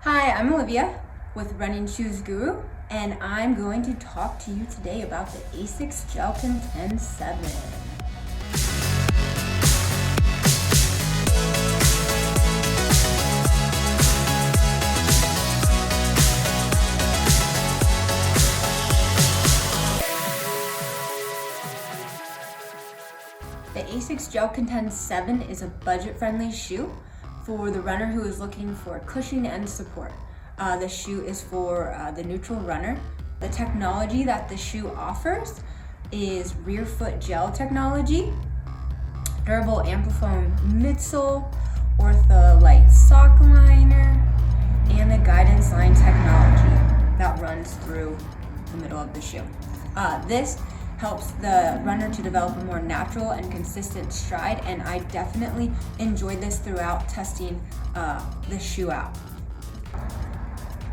Hi, I'm Olivia with Running Shoes Guru, and I'm going to talk to you today about the Asics Gel Contend 7. The Asics Gel Contend 7 is a budget-friendly shoe for the runner who is looking for cushion and support. The shoe is for the neutral runner. The technology that the shoe offers is rear foot gel technology, durable Amplifoam midsole, Ortholite sock liner, and the guidance line technology that runs through the middle of the shoe. This helps the runner to develop a more natural and consistent stride, and I definitely enjoyed this throughout testing the shoe out.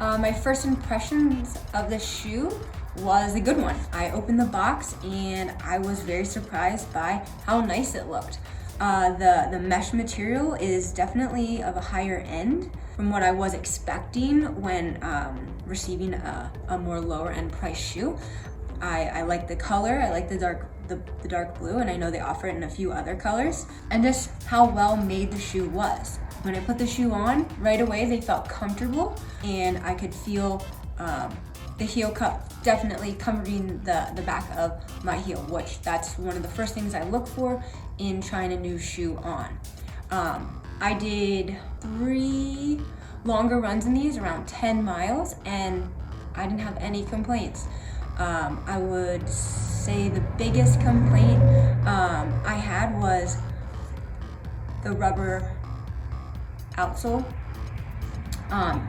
My first impressions of the shoe was a good one. I opened the box and I was very surprised by how nice it looked. The mesh material is definitely of a higher end from what I was expecting when receiving a more lower end price shoe. I like the color, I like the dark blue, and I know they offer it in a few other colors, and just how well made the shoe was. When I put the shoe on, right away they felt comfortable, and I could feel the heel cup definitely covering the back of my heel, which that's one of the first things I look for in trying a new shoe on. I did 3 longer runs in these, around 10 miles, and I didn't have any complaints. I would say the biggest complaint I had was the rubber outsole.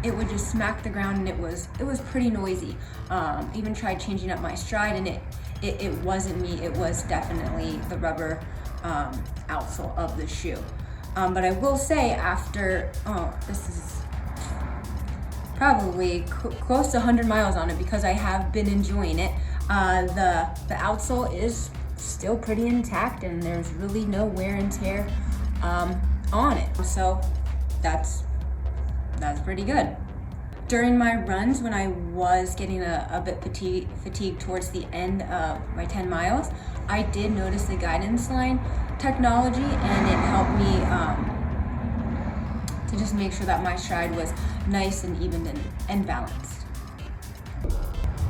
It would just smack the ground, and it was pretty noisy. Even tried changing up my stride, and it wasn't me. It was definitely the rubber outsole of the shoe. But I will say, after this is probably close to 100 miles on it, because I have been enjoying it. The outsole is still pretty intact, and there's really no wear and tear on it. So that's pretty good. During my runs, when I was getting a bit fatigued towards the end of my 10 miles, I did notice the guidance line technology, and it helped me to just make sure that my stride was nice and even and balanced.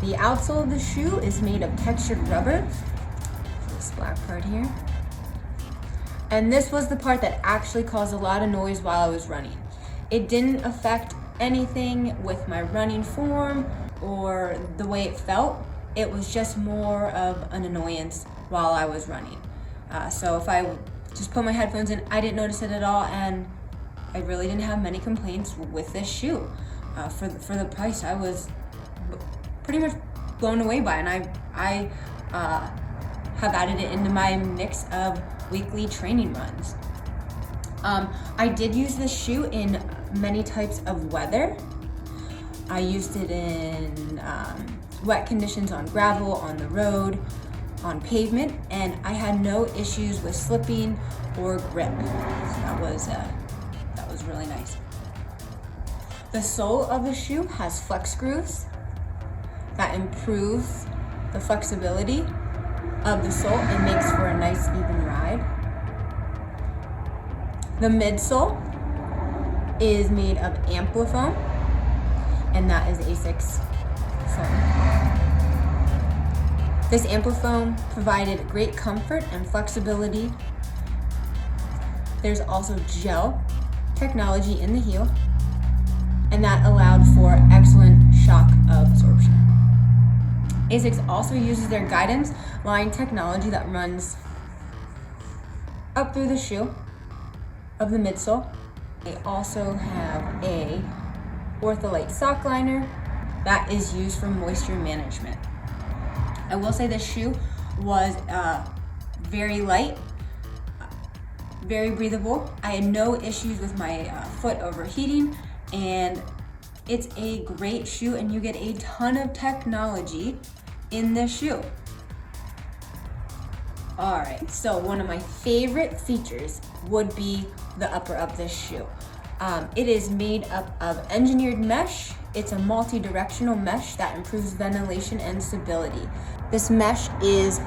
The outsole of the shoe is made of textured rubber, this black part here. And this was the part that actually caused a lot of noise while I was running. It didn't affect anything with my running form or the way it felt. It was just more of an annoyance while I was running. So if I just put my headphones in, I didn't notice it at all, and I really didn't have many complaints with this shoe. For the price, I was pretty much blown away by it, and I have added it into my mix of weekly training runs. I did use this shoe in many types of weather. I used it in wet conditions, on gravel, on the road, on pavement, and I had no issues with slipping or grip. So that was really nice. The sole of the shoe has flex grooves that improves the flexibility of the sole and makes for a nice even ride. The midsole is made of Amplifoam, and that is Asics foam. This Amplifoam provided great comfort and flexibility. There's also gel technology in the heel, and that allowed for excellent shock absorption. Asics also uses their guidance line technology that runs up through the shoe of the midsole. They also have a Ortholite sock liner that is used for moisture management. I will say this shoe was very light, very breathable. I had no issues with my foot overheating, and it's a great shoe, and you get a ton of technology in this shoe. All right, so one of my favorite features would be the upper of this shoe. It is made up of engineered mesh. It's a multi-directional mesh that improves ventilation and stability. This mesh is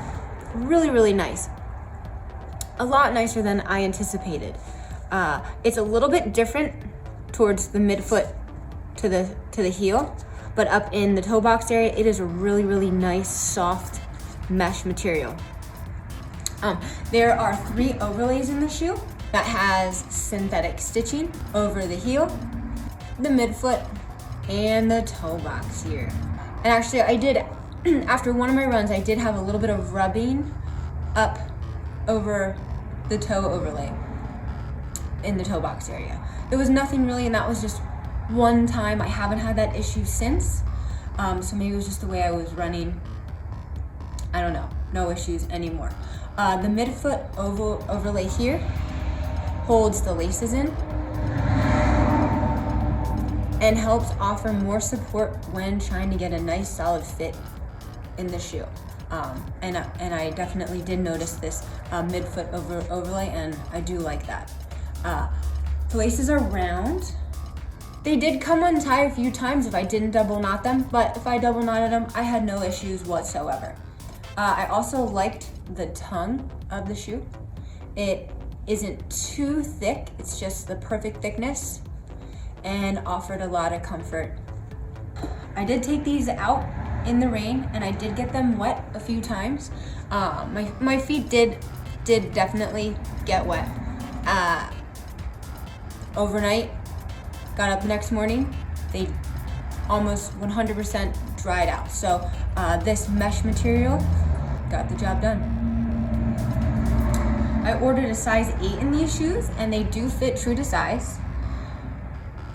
really, really nice. A lot nicer than I anticipated. It's a little bit different towards the midfoot to the heel, but up in the toe box area, it is a really, really nice, soft mesh material. There are 3 overlays in the shoe that has synthetic stitching over the heel, the midfoot, and the toe box here. And actually I did, after one of my runs, I did have a little bit of rubbing up over the toe overlay in the toe box area. There was nothing really, and that was just one time. I haven't had that issue since. So maybe it was just the way I was running. I don't know, no issues anymore. The midfoot overlay here holds the laces in and helps offer more support when trying to get a nice solid fit in the shoe. And I definitely did notice this midfoot overlay, and I do like that. The laces are round. They did come untied a few times if I didn't double knot them, but if I double knotted them, I had no issues whatsoever. I also liked the tongue of the shoe. It isn't too thick, it's just the perfect thickness, and offered a lot of comfort. I did take these out in the rain, and I did get them wet a few times. My feet did definitely get wet. Overnight, got up the next morning, they almost 100% dried out. So this mesh material got the job done. I ordered a size 8 in these shoes, and they do fit true to size.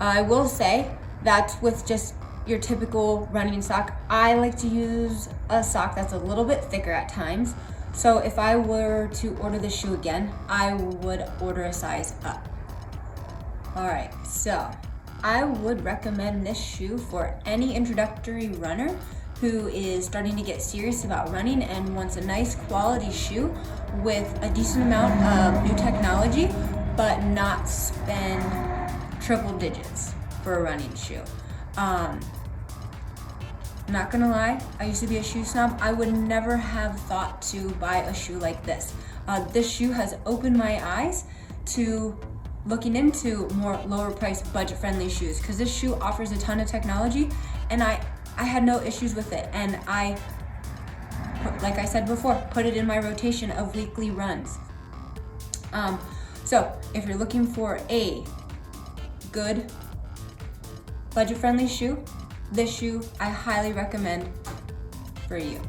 I will say that with just your typical running sock, I like to use a sock that's a little bit thicker at times. So if I were to order the shoe again, I would order a size up. All right, so I would recommend this shoe for any introductory runner who is starting to get serious about running and wants a nice quality shoe with a decent amount of new technology, but not spend triple digits for a running shoe. Not gonna lie, I used to be a shoe snob. I would never have thought to buy a shoe like this. This shoe has opened my eyes to looking into more lower price budget friendly shoes, because this shoe offers a ton of technology, and I had no issues with it, and I, like I said before, put it in my rotation of weekly runs. So if you're looking for a good budget friendly shoe, this shoe I highly recommend for you.